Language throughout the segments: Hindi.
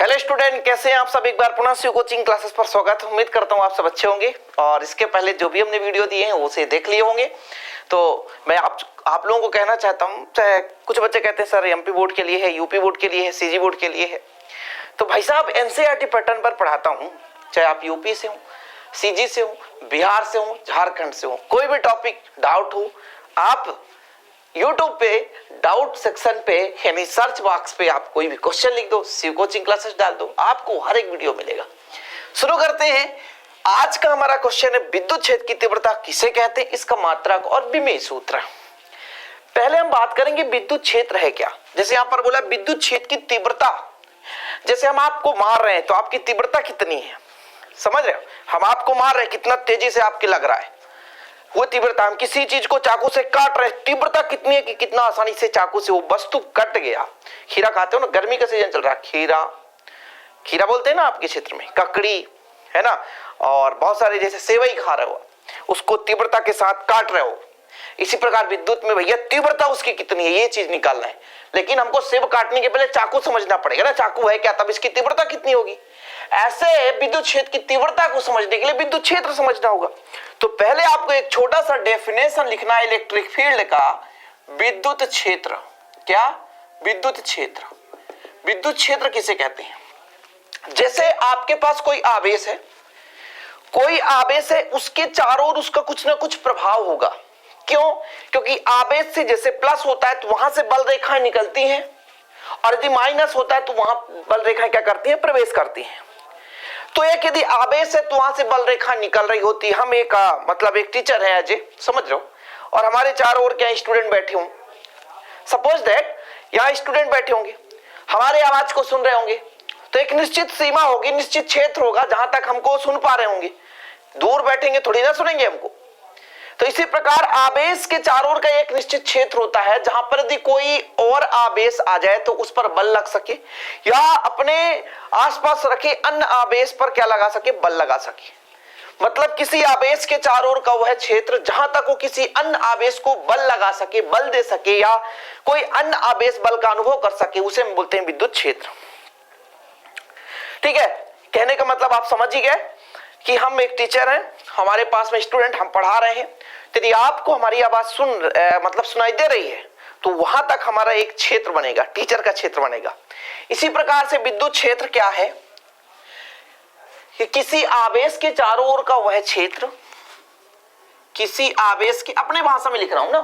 हेलो स्टूडेंट, कैसे हैं आप सब। एक बार पुनः शिव कोचिंग क्लासेस पर स्वागत। उम्मीद करता हूं आप सब अच्छे होंगे और इसके पहले जो भी हमने वीडियो दिए हैं वो उसे देख लिए होंगे। तो मैं आप लोगों को कहना चाहता हूं, चाहे कुछ बच्चे कहते हैं सर एमपी बोर्ड के लिए है, यूपी बोर्ड के लिए है, सीजी बोर्ड के लिए है, तो भाई साहब एनसीईआरटी पैटर्न पर पढ़ाता हूँ। चाहे आप यूपी से हो, सीजी से हो, बिहार से हो, झारखंड से हो, कोई भी टॉपिक डाउट हो, आप YouTube पे डाउट सेक्शन पे यानी सर्च बॉक्स पे आप कोई भी क्वेश्चन लिख दो, शिव कोचिंग क्लासेस डाल दो, आपको हर एक वीडियो मिलेगा। शुरू करते हैं। आज का हमारा क्वेश्चन है विद्युत क्षेत्र की तीव्रता किसे कहते हैं, इसका मात्रक और विमेय सूत्र। पहले हम बात करेंगे विद्युत क्षेत्र है क्या। जैसे यहां पर बोला विद्युत क्षेत्र की तीव्रता, जैसे हम आपको मार रहे हैं तो आपकी तीव्रता कितनी है, समझ रहे हो। हम आपको मार रहे हैं, कितना तेजी से आपके लग रहा है वो तीव्रता। हम किसी चीज को चाकू से काट रहे हैं, तीव्रता कितनी है कि कितना आसानी से चाकू से वो वस्तु कट गया। खीरा खाते हो ना, गर्मी का सीजन चल रहा है, खीरा बोलते हैं ना आपके क्षेत्र में, ककड़ी है ना, और बहुत सारे जैसे सेवई खा रहे हो, उसको तीव्रता के साथ काट रहे हो। इसी प्रकार विद्युत में भैया तीव्रता उसकी कितनी है ये चीज निकालना है। लेकिन हमको सेब काटने के पहले चाकू समझना पड़ेगा ना, चाकू है क्या, तब इसकी तीव्रता कितनी होगी। ऐसे विद्युत क्षेत्र की तीव्रता को समझने के लिए विद्युत क्षेत्र समझना होगा। तो पहले आपको एक छोटा सा डेफिनेशन लिखना है इलेक्ट्रिक फील्ड का। विद्युत क्षेत्र क्या, विद्युत क्षेत्र, विद्युत क्षेत्र किसे कहते हैं। जैसे आपके पास कोई आवेश है, कोई आवेश है, उसके चारों ओर उसका कुछ ना कुछ प्रभाव होगा। क्यों, क्योंकि आवेश से जैसे प्लस होता है तो वहां से बल रेखाएं निकलती हैं, और यदि माइनस होता है तो वहां बल रेखाएं क्या करती हैं, प्रवेश करती हैं। तो एक यदि आवेश है तो वहां से बल रेखा निकल रही होती है। हम एक मतलब एक टीचर है अजय, समझ लो, और हमारे चारों ओर क्या स्टूडेंट बैठे हों। सपोज दैट यहाँ स्टूडेंट बैठे होंगे, हमारे आवाज को सुन रहे होंगे, तो एक निश्चित सीमा होगी, निश्चित क्षेत्र होगा जहां तक हमको सुन पा रहे होंगे। दूर बैठेंगे थोड़ी ना सुनेंगे हमको। तो इसी प्रकार आवेश के चारों ओर का एक निश्चित क्षेत्र होता है जहां पर यदि कोई और आवेश आ जाए तो उस पर बल लग सके, या अपने आसपास रखे अन्य आवेश पर क्या लगा सके, बल लगा सके। मतलब किसी आवेश के चारों ओर का वह क्षेत्र जहां तक वो किसी अन्य आवेश को बल लगा सके, बल दे सके, या कोई अन्य आवेश बल का अनुभव कर सके, उसे हम बोलते हैं विद्युत क्षेत्र। ठीक है, कहने का मतलब आप समझ ही गए कि हम एक टीचर हैं, हमारे पास में स्टूडेंट, हम पढ़ा रहे हैं। यदि आपको हमारी आवाज मतलब सुनाई दे रही है तो वहां तक हमारा एक क्षेत्र बनेगा, टीचर का क्षेत्र बनेगा। इसी प्रकार से विद्युत क्षेत्र क्या है कि किसी आवेश के चारों ओर का वह क्षेत्र, किसी आवेश के, अपने भाषा में लिख रहा हूं ना,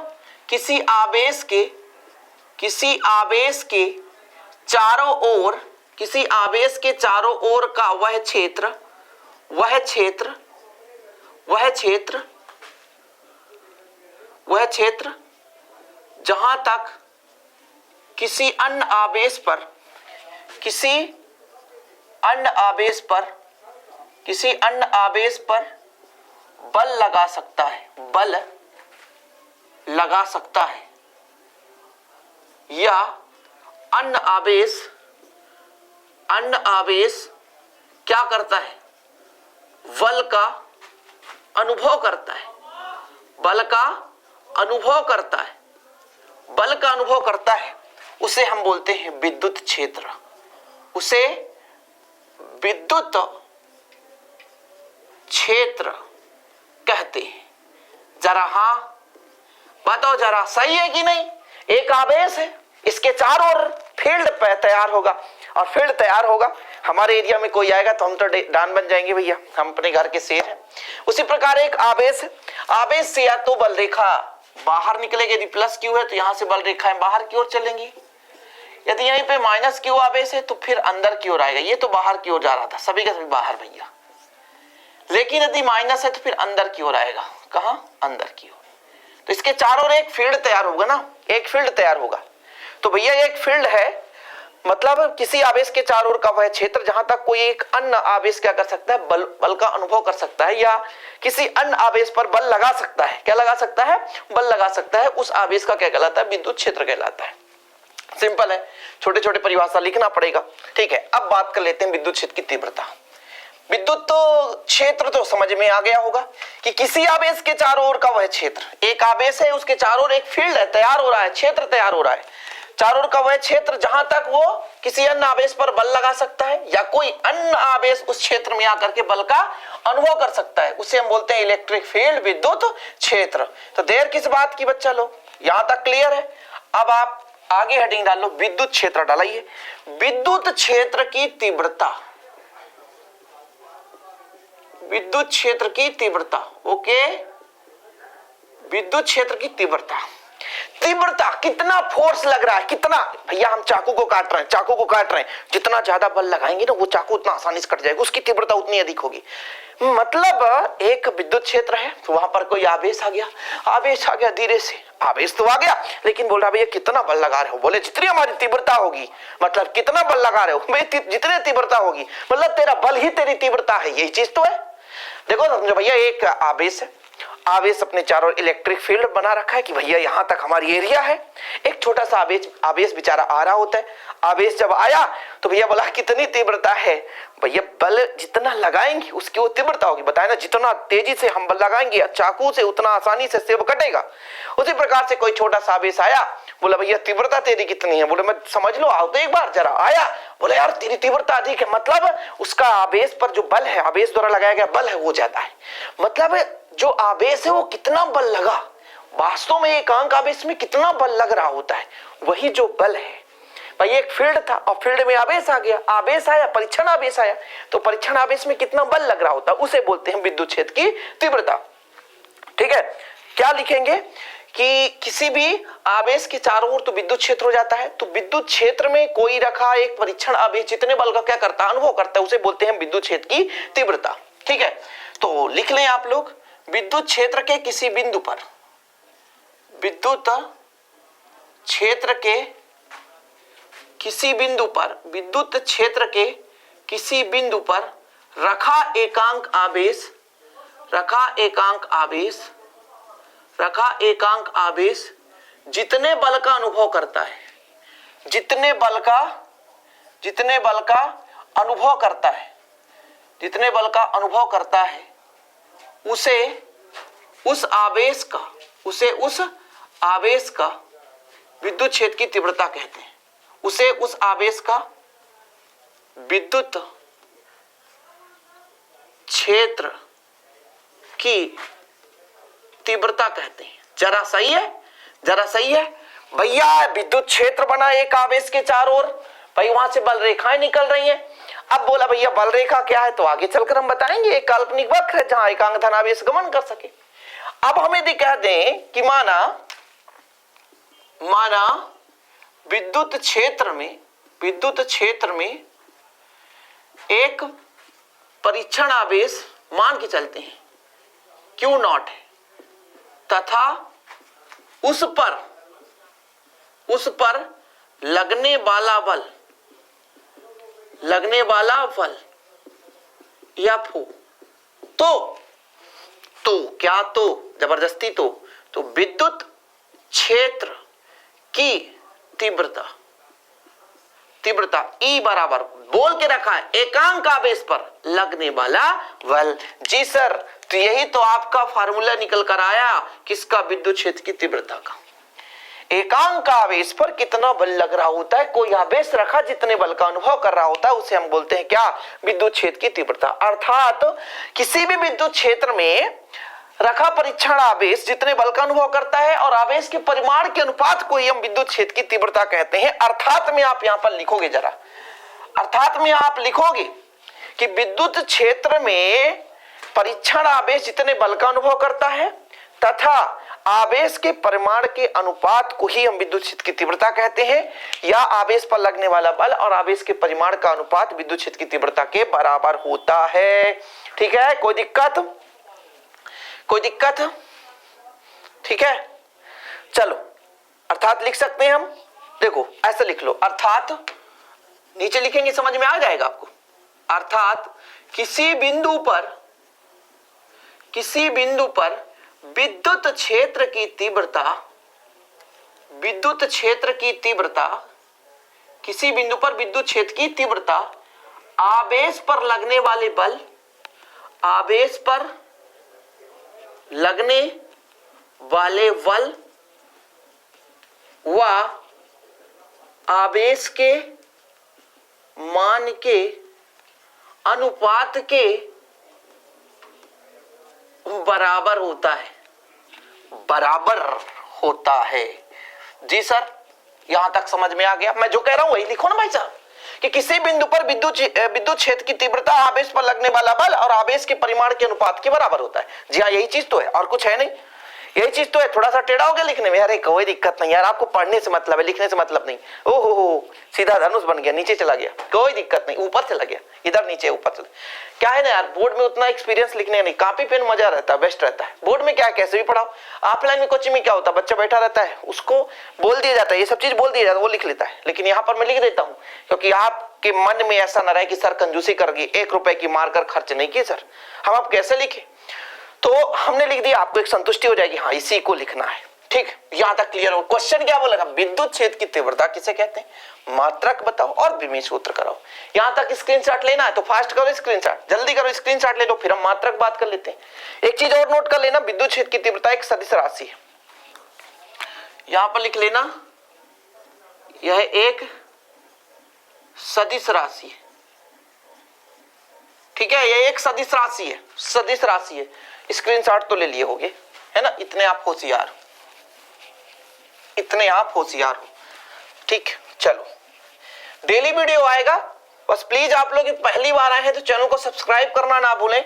किसी आवेश के चारों ओर, किसी आवेश के चारों ओर का वह क्षेत्र, वह क्षेत्र जहां तक किसी अन्य आवेश पर बल लगा सकता है, या अन्य आवेश क्या करता है, बल का अनुभव करता है, उसे हम बोलते हैं विद्युत क्षेत्र। उसे विद्युत क्षेत्र कहते हैं। जरा हाँ बताओ, जरा सही है कि नहीं। एक आवेश है, इसके चारों ओर फील्ड तैयार होगा, और फील्ड तैयार होगा, हमारे एरिया में कोई आएगा तो हम तो डान बन जाएंगे भैया, हम अपने घर के शेर हैं। उसी प्रकार एक आवेश है, आवेश से या तो बल रेखा बाहर निकलेगी, यदि प्लस क्यू है तो यहां से बल रेखाएं बाहर की ओर चलेंगी। यदि यहीं पे माइनस क्यू आवेश है तो फिर अंदर की ओर आएगा। ये तो बाहर की ओर जा रहा था, सभी का सभी बाहर भैया। लेकिन यदि माइनस है तो फिर अंदर की ओर आएगा, कहां, अंदर की ओर। तो इसके चारों ओर एक फील्ड तैयार होगा ना, एक फील्ड तैयार होगा। तो भैया एक फील्ड है, मतलब किसी आवेश के चारों ओर का वह क्षेत्र जहां तक कोई एक अन्य आवेश क्या कर सकता है, बल का अनुभव कर सकता है, या किसी अन्य आवेश पर बल लगा सकता है। क्या लगा सकता है, बल लगा सकता है। उस आवेश का क्या कहलाता है, विद्युत क्षेत्र कहलाता है। सिंपल है, छोटे छोटे परिभाषा लिखना पड़ेगा। ठीक है, अब बात कर लेते हैं विद्युत क्षेत्र की तीव्रता। विद्युत तो क्षेत्र तो समझ में आ गया होगा कि किसी आवेश के चारों ओर का वह क्षेत्र, एक आवेश है उसके चारों ओर एक फील्ड है, तैयार हो रहा है, क्षेत्र तैयार हो रहा है, चारों ओर का वह क्षेत्र जहां तक वो किसी अन्य आवेश पर बल लगा सकता है या कोई अन्य आवेश उस क्षेत्र में आकर के बल का अनुभव कर सकता है, उसे हम बोलते हैं इलेक्ट्रिक फील्ड, विद्युत क्षेत्र। तो देर किस बात की बच्चा लोग, यहां तक क्लियर है। अब आप आगे हेडिंग डाल लो, विद्युत क्षेत्र डालिए। विद्युत क्षेत्र की तीव्रता, विद्युत क्षेत्र की तीव्रता, ओके, विद्युत क्षेत्र की तीव्रता, तीव्रता कितना फोर्स लग रहा है, कितना, भैया हम चाकू को काट रहे हैं, चाकू को काट रहे हैं, जितना ज्यादा बल लगाएंगे ना वो चाकू उतना आसानी से कट जाएगा, उसकी तीव्रता उतनी अधिक होगी। मतलब एक विद्युत क्षेत्र है तो वहां पर कोई आवेश आ गया, आवेश आ गया धीरे से, आवेश तो आ गया, लेकिन बोल रहा भैया कितना बल लगा रहे हो, बोले जितनी हमारी तीव्रता होगी, मतलब कितना बल लगा रहे हो, भाई जितनी तीव्रता होगी, मतलब तेरा बल ही तेरी तीव्रता है, यही चीज तो है। देखो समझो भैया, एक आवेश है, आवेश अपने चारों इलेक्ट्रिक फील्ड बना रखा है कि भैया यहां तक हमारी एरिया है। एक छोटा सा आवेश बेचारा आ रहा होता है, आवेश जब आया तो भैया बोला कितनी तीव्रता है, भैया बल जितना लगाएंगे उसकी वो तीव्रता होगी, बताया ना, जितना तेजी से हम बल लगाएंगे चाकू से उतना आसानी से सेब कटेगा। उसी प्रकार से कोई छोटा सा आवेश आया, बोला भैया तीव्रता तेरी कितनी है, बोले मैं समझ लो, आओ तो एक बार जरा, आया, बोले यार तेरी तीव्रता अधिक है, मतलब उसका आवेश पर जो बल है, आवेश द्वारा लगाया गया बल है वो ज्यादा है। मतलब जो आवेश है वो कितना बल लगा, वास्तव में एकांक आवेश में कितना बल लग रहा होता है, वही जो बल है। भाई एक फील्ड था और फील्ड में आवेश आ गया, आवेश आया, परीक्षण आवेश आया, तो परीक्षण आवेश में कितना बल लग रहा होता है उसे बोलते हैं विद्युत क्षेत्र की तीव्रता। ठीक है, क्या लिखेंगे कि किसी भी आवेश के चारों ओर तो विद्युत क्षेत्र हो जाता है, तो विद्युत क्षेत्र में कोई रखा एक परीक्षण आवेश जितने बल का क्या करता है, अनुभव करता है, उसे बोलते हैं विद्युत क्षेत्र की तीव्रता। ठीक है, तो लिख लें आप लोग, विद्युत क्षेत्र के किसी बिंदु पर, विद्युत क्षेत्र के किसी बिंदु पर, विद्युत क्षेत्र के किसी बिंदु पर रखा एकांक आवेश, रखा एकांक आवेश, रखा एकांक आवेश जितने बल का अनुभव करता है, जितने बल का अनुभव करता है, जितने बल का अनुभव करता है, उसे उस आवेश का विद्युत क्षेत्र की तीव्रता कहते हैं, उसे उस आवेश का विद्युत क्षेत्र की तीव्रता कहते हैं। जरा सही है, जरा सही है भैया, विद्युत क्षेत्र बना एक आवेश के चारों ओर, भाई वहां से बल रेखाएं निकल रही हैं। अब बोला भैया बल रेखा क्या है, तो आगे चलकर हम बताएंगे, एक काल्पनिक वक्र है जहां एकांक धनावेश गमन कर सके। अब हम यदि कह दें कि माना विद्युत क्षेत्र में एक परीक्षण आवेश मान के चलते हैं Q0 है, तथा उस पर लगने वाला बल F हो, तो क्या, तो जबरदस्ती, तो विद्युत क्षेत्र की तीव्रता E बराबर बोल के रखा है एकांक आवेश पर लगने वाला बल। जी सर, तो यही तो आपका फार्मूला निकल कर आया, किसका, विद्युत क्षेत्र की तीव्रता का। एकांक आवेश पर कितना बल लग रहा होता है, कोई आवेश रखा जितने बल का अनुभव कर रहा होता है, उसे हम बोलते हैं क्या, विद्युत क्षेत्र की तीव्रता। अर्थात किसी भी विद्युत क्षेत्र में रखा परीक्षण आवेश जितने बल का अनुभव करता है और आवेश के परिमाण के अनुपात को ही हम विद्युत क्षेत्र की तीव्रता कहते हैं। अर्थात में आप यहां पर लिखोगे, जरा अर्थात में आप लिखोगे कि विद्युत क्षेत्र में परीक्षण आवेश जितने बल का अनुभव करता है तथा आवेश के परिमाण के अनुपात को ही हम विद्युत क्षेत्र की तीव्रता कहते हैं, या आवेश पर लगने वाला बल और आवेश के परिमाण का अनुपात विद्युत क्षेत्र की तीव्रता के बराबर होता है। ठीक है, कोई दिक्कत? ठीक है, चलो अर्थात लिख सकते हैं हम, देखो ऐसे लिख लो, अर्थात नीचे लिखेंगे समझ में आ जाएगा आपको। अर्थात किसी बिंदु पर विद्युत क्षेत्र की तीव्रता, किसी बिंदु पर विद्युत क्षेत्र की तीव्रता आवेश पर लगने वाले बल, आवेश पर लगने वाले बल व आवेश के मान के अनुपात के बराबर होता है, बराबर होता है। जी सर, यहां तक समझ में आ गया? मैं जो कह रहा हूं वही लिखो ना भाई साहब, कि किसी बिंदु पर विद्युत क्षेत्र की तीव्रता आवेश पर लगने वाला बल और आवेश के परिमाण के अनुपात के बराबर होता है। जी हाँ, यही चीज तो है और कुछ है नहीं, यही चीज तो है। थोड़ा सा टेढ़ा हो गया लिखने में, अरे कोई दिक्कत नहीं यार, आपको पढ़ने से मतलब है, लिखने से मतलब नहीं। ओहो हो, सीधा धनुष बन गया, नीचे चला गया, कोई दिक्कत नहीं, ऊपर चला गया, इधर नीचे ऊपर चला। क्या है ना यार, बोर्ड में उतना एक्सपीरियंस लिखने नहीं, कॉपी पेन मजा रहता है, बेस्ट रहता है। बोर्ड में क्या कैसे भी पढ़ाओ, ऑफलाइन में कोचिंग में क्या होता है, बच्चा बैठा रहता है, उसको बोल दिया जाता है, ये सब चीज बोल दिया जाता है, वो लिख लेता है। लेकिन यहाँ पर मैं लिख देता हूँ, क्योंकि आपके मन में ऐसा न रहे कि सर कंजूसी कर गई, 1 रुपए की मारकर खर्च नहीं की सर, हम आप कैसे लिखे। तो हमने लिख दिया, आपको एक संतुष्टि हो जाएगी, हाँ इसी को लिखना है। ठीक, यहां तक क्लियर हो? क्वेश्चन क्या बोलेगा, विद्युत क्षेत्र की तीव्रता किसे कहते हैं, मात्रक बताओ और विमीय सूत्र कराओ। यहां तक स्क्रीनशॉट लेना है तो फास्ट करो, स्क्रीनशॉट जल्दी करो, स्क्रीनशॉट ले लो, फिर हम मात्रक बात कर लेते हैं। एक चीज और नोट कर लेना, विद्युत क्षेत्र की तीव्रता एक सदिश राशि है। यहां पर लिख लेना, यह एक सदिश राशि है। ठीक है, यह एक सदिश राशि है, सदिश राशि है। स्क्रीनशॉट तो ले लिए होगे, है ना, इतने आप होशियार, इतने आप होशियार हो। ठीक, चलो डेली वीडियो आएगा, बस प्लीज आप लोग पहली बार आए हैं तो चैनल को सब्सक्राइब करना ना भूलें,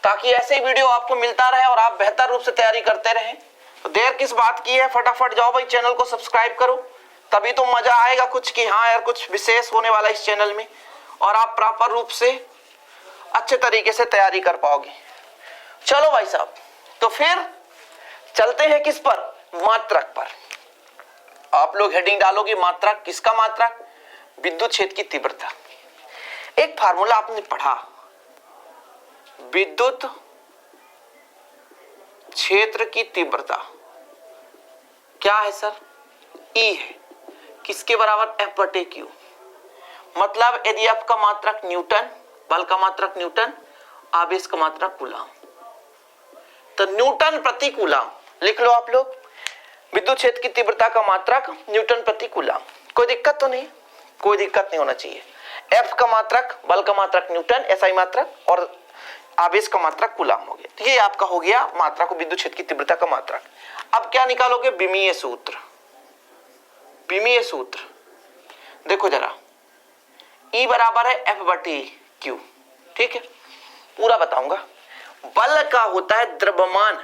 ताकि ऐसे ही वीडियो आपको मिलता रहे और आप बेहतर रूप से तैयारी करते रहें। तो देर किस बात की है, फटाफट जाओ भाई चैनल को सब्सक्राइब करो, तभी तो मजा आएगा कुछ कि हाँ यार कुछ विशेष होने वाला इस चैनल में, और आप प्रॉपर रूप से अच्छे तरीके से तैयारी कर पाओगे। चलो भाई साहब, तो फिर चलते हैं किस पर, मात्रक पर। आप लोग हेडिंग डालोगे मात्रक, किसका मात्रक, विद्युत क्षेत्र की तीव्रता। एक फार्मूला आपने पढ़ा, विद्युत क्षेत्र की तीव्रता क्या है सर, ई है, किसके बराबर, F/Q। मतलब यदि F का मात्रक न्यूटन, बल का मात्रक न्यूटन, आवेश का मात्रक कूलाम, तो न्यूटन प्रति कूलाम लिख लो आप लोग। विद्युत क्षेत्र की तीव्रता का मात्रक न्यूटन प्रति कूलाम। कोई दिक्कत तो नहीं, कोई दिक्कत नहीं होना चाहिए। F का मात्रक, बल का मात्रक न्यूटन, SI मात्रक, और आवेश का मात्रक कूलाम हो गया। तो ये आपका हो गया मात्रक, विद्युत क्षेत्र की तीव्रता का मात्रक। अब क्या निकालोगे, विमीय सूत्र। विमीय सूत्र देखो जरा, E बराबर है F/Q। ठीक है, पूरा बताऊंगा। बल का होता है द्रव्यमान,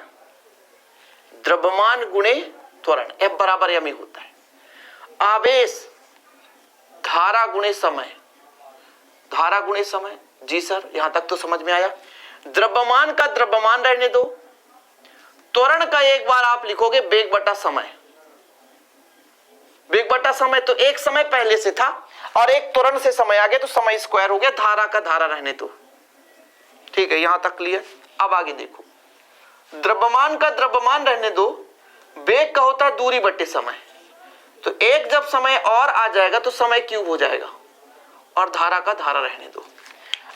द्रव्यमान गुणे त्वरण, F बराबर m होता है। आवेश धारा गुणे समय, धारा गुणे समय। जी सर, यहां तक तो समझ में आया। द्रव्यमान का द्रव्यमान रहने दो, त्वरण का एक बार आप लिखोगे वेग बटा समय, वेग बटा समय, तो एक समय पहले से था और एक त्वरण से समय आ गया तो समय स्क्वायर हो गया, धारा का धारा रहने दो। ठीक है, यहां तक क्लियर। अब आगे देखो, द्रव्यमान का द्रव्यमान रहने दो, वेग का होता है दूरी बटे समय, तो एक जब समय और आ जाएगा तो समय क्यूब हो जाएगा, और धारा का धारा रहने दो।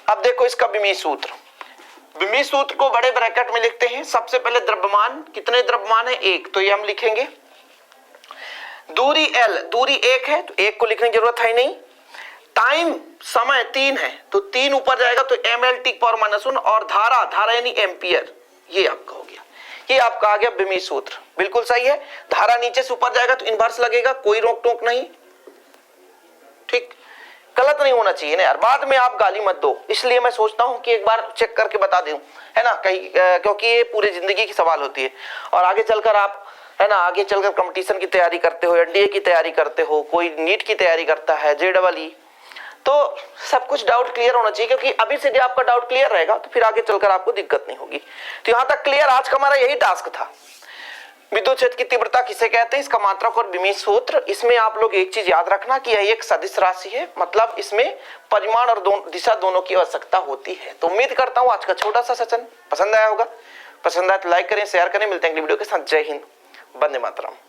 अब देखो इसका विमीय सूत्र, विमीय सूत्र को बड़े ब्रैकेट में लिखते हैं। सबसे पहले द्रव्यमान, कितने द्रव्यमान है, एक, तो ये हम लिखेंगे। दूरी L, दूरी 1 है तो 1 को लिखने की जरूरत है नहीं। टाइम, समय 3 है तो 3 ऊपर जाएगा तो mL/-1, और धारा, धारा यानी एम्पियर, ये आपका हो गया, ये आपका आ गया विमीय सूत्र। बिल्कुल सही है, धारा नीचे से ऊपर जाएगा तो इनवर्स लगेगा, कोई रोक टोक नहीं। ठीक, गलत नहीं होना चाहिए ना यार, बाद में आप गाली मत दो, इसलिए मैं सोचता हूं कि एक बार चेक करके बता दूं, है ना, कहीं क्योंकि ये पूरी जिंदगी की सवाल होती है। और आगे चलकर आप, है ना, आगे चलकर कंपटीशन की तैयारी करते हो, NDA की तैयारी करते हो, कोई नीट की तैयारी करता है, JEE, तो सब कुछ डाउट क्लियर होना चाहिए, क्योंकि अभी से आपका डाउट क्लियर रहेगा तो फिर आगे चलकर आपको दिक्कत नहीं होगी। तो यहां तक क्लियर, आज का हमारा यही टास्क था। विद्युत क्षेत्र की तीव्रता किसे कहते हैं, इसका मात्रक और विमीय सूत्र। इसमें आप लोग एक चीज याद रखना कि यह एक सदिश राशि है, मतलब इसमें परिमाण और दिशा दोनों की आवश्यकता होती है। तो उम्मीद करता हूं आज का छोटा सा सेशन पसंद आया होगा। पसंद आया तो लाइक करें, शेयर करें। मिलते हैं अगली वीडियो के साथ। जय हिंद, वंदे मातरम।